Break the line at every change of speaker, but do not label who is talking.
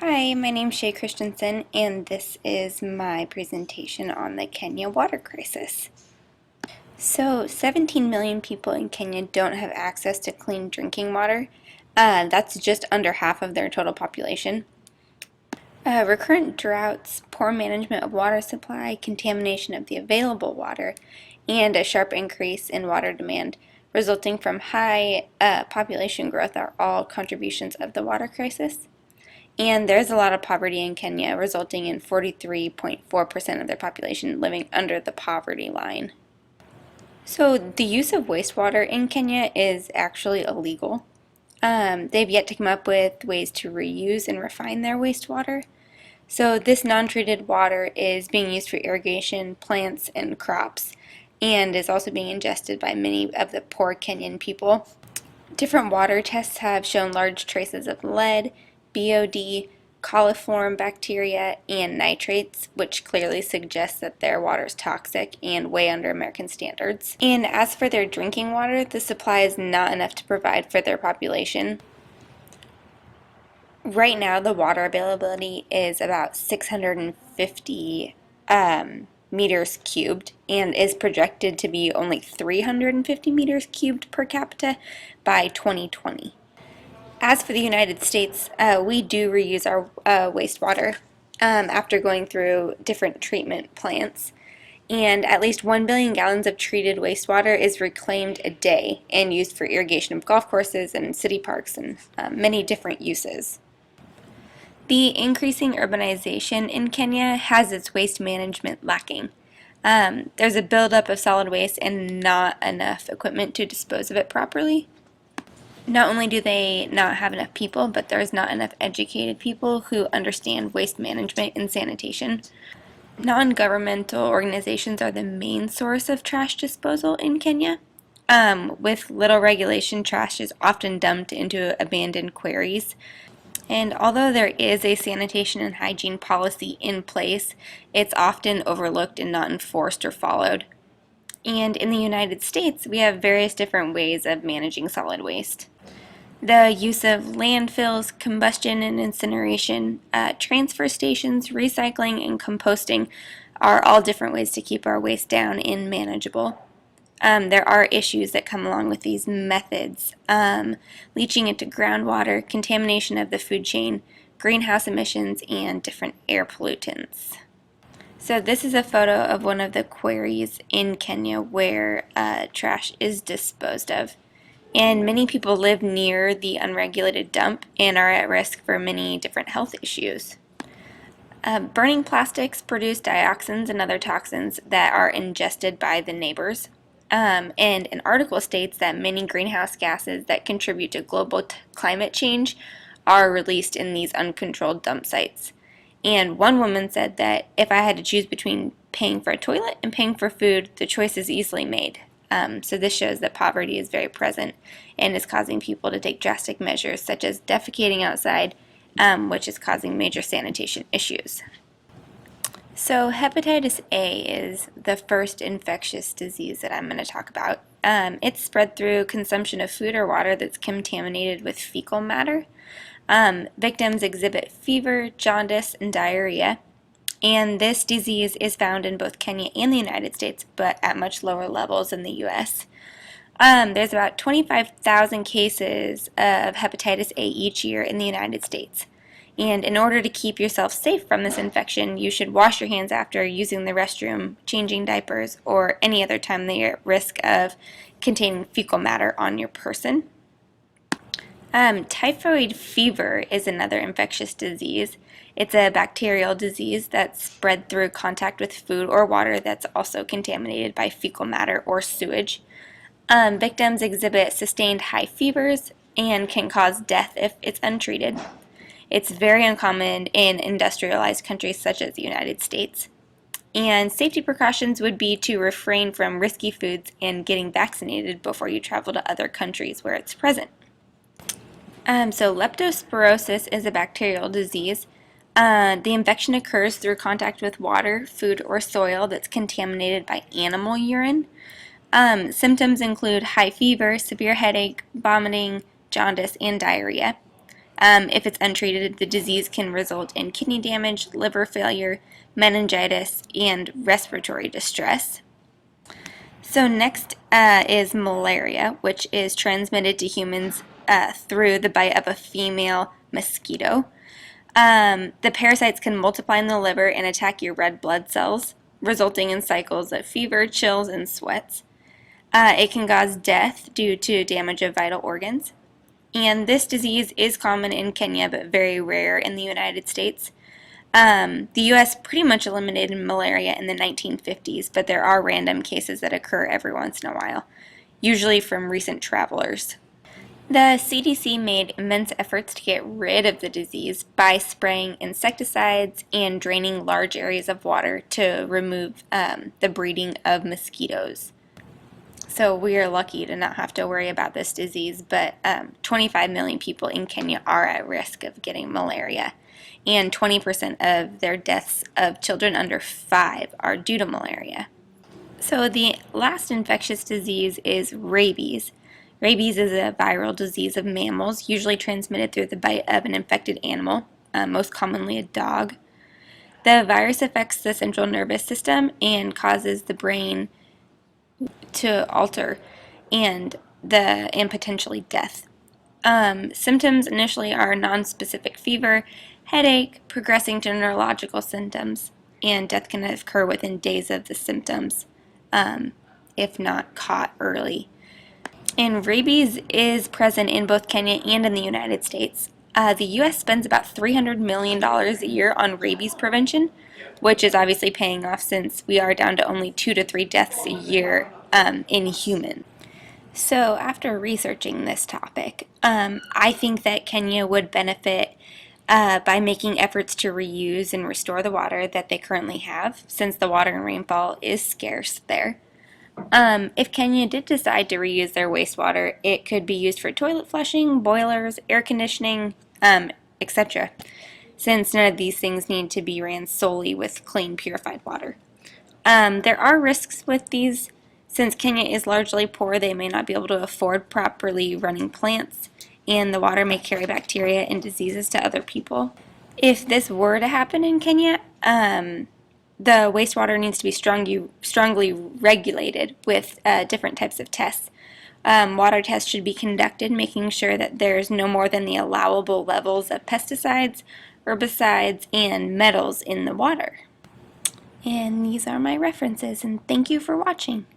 Hi, my name's Shay Christensen, and this is my presentation on the Kenya water crisis. So, 17 million people in Kenya don't have access to clean drinking water. That's just under half of their total population. Recurrent droughts, poor management of water supply, contamination of the available water, and a sharp increase in water demand resulting from high population growth are all contributions of the water crisis. And there's a lot of poverty in Kenya, resulting in 43.4% of their population living under the poverty line. So the use of wastewater in Kenya is actually illegal. They've yet to come up with ways to reuse and refine their wastewater. So this non-treated water is being used for irrigation, plants, and crops, and is also being ingested by many of the poor Kenyan people. Different water tests have shown large traces of lead, BOD, coliform bacteria, and nitrates, which clearly suggests that their water is toxic and way under American standards. And as for their drinking water, the supply is not enough to provide for their population. Right now, the water availability is about 650 meters cubed and is projected to be only 350 meters cubed per capita by 2020. As for the United States, we do reuse our wastewater after going through different treatment plants. And at least 1 billion gallons of treated wastewater is reclaimed a day and used for irrigation of golf courses and city parks and many different uses. The increasing urbanization in Kenya has its waste management lacking. There's a buildup of solid waste and not enough equipment to dispose of it properly. Not only do they not have enough people, but there's not enough educated people who understand waste management and sanitation. Non-governmental organizations are the main source of trash disposal in Kenya. With little regulation, trash is often dumped into abandoned quarries. And although there is a sanitation and hygiene policy in place, it's often overlooked and not enforced or followed. And in the United States, we have various different ways of managing solid waste. The use of landfills, combustion and incineration, transfer stations, recycling, and composting are all different ways to keep our waste down and manageable. There are issues that come along with these methods. Leaching into groundwater, contamination of the food chain, greenhouse emissions, and different air pollutants. So this is a photo of one of the quarries in Kenya where trash is disposed of. And many people live near the unregulated dump and are at risk for many different health issues. Burning plastics produce dioxins and other toxins that are ingested by the neighbors. And an article states that many greenhouse gases that contribute to global climate change are released in these uncontrolled dump sites. And one woman said that if I had to choose between paying for a toilet and paying for food, the choice is easily made. So this shows that poverty is very present and is causing people to take drastic measures such as defecating outside, which is causing major sanitation issues. So hepatitis A is the first infectious disease that I'm going to talk about. It's spread through consumption of food or water that's contaminated with fecal matter. Victims exhibit fever, jaundice, and diarrhea. And this disease is found in both Kenya and the United States, but at much lower levels in the U.S. There's about 25,000 cases of hepatitis A each year in the United States. And in order to keep yourself safe from this infection, you should wash your hands after using the restroom, changing diapers, or any other time that you're at risk of containing fecal matter on your person. Typhoid fever is another infectious disease. It's a bacterial disease that's spread through contact with food or water that's also contaminated by fecal matter or sewage. Victims exhibit sustained high fevers and can cause death if it's untreated. It's very uncommon in industrialized countries such as the United States. And safety precautions would be to refrain from risky foods and getting vaccinated before you travel to other countries where it's present. So leptospirosis is a bacterial disease. The infection occurs through contact with water, food, or soil that's contaminated by animal urine. Symptoms include high fever, severe headache, vomiting, jaundice, and diarrhea. If it's untreated, the disease can result in kidney damage, liver failure, meningitis, and respiratory distress. So next is malaria, which is transmitted to humans through the bite of a female mosquito. The parasites can multiply in the liver and attack your red blood cells, resulting in cycles of fever, chills, and sweats. It can cause death due to damage of vital organs. And this disease is common in Kenya, but very rare in the United States. The U.S. pretty much eliminated malaria in the 1950s, but there are random cases that occur every once in a while, usually from recent travelers. The CDC made immense efforts to get rid of the disease by spraying insecticides and draining large areas of water to remove the breeding of mosquitoes. So we are lucky to not have to worry about this disease, but 25 million people in Kenya are at risk of getting malaria, and 20% of their deaths of children under 5 are due to malaria. So the last infectious disease is rabies. Rabies is a viral disease of mammals, usually transmitted through the bite of an infected animal, most commonly a dog. The virus affects the central nervous system and causes the brain to alter and potentially death. Symptoms initially are nonspecific fever, headache, progressing to neurological symptoms, and death can occur within days of the symptoms, if not caught early. And rabies is present in both Kenya and in the United States. The U.S. spends about $300 million a year on rabies prevention, which is obviously paying off since we are down to only 2 to 3 deaths a year in humans. So after researching this topic, I think that Kenya would benefit by making efforts to reuse and restore the water that they currently have, since the water and rainfall is scarce there. If Kenya did decide to reuse their wastewater, it could be used for toilet flushing, boilers, air conditioning, etc., since none of these things need to be ran solely with clean, purified water. There are risks with these. Since Kenya is largely poor, they may not be able to afford properly running plants, and the water may carry bacteria and diseases to other people. If this were to happen in Kenya, the wastewater needs to be strongly regulated with different types of tests. Water tests should be conducted, making sure that there's no more than the allowable levels of pesticides, herbicides, and metals in the water. And these are my references, and thank you for watching.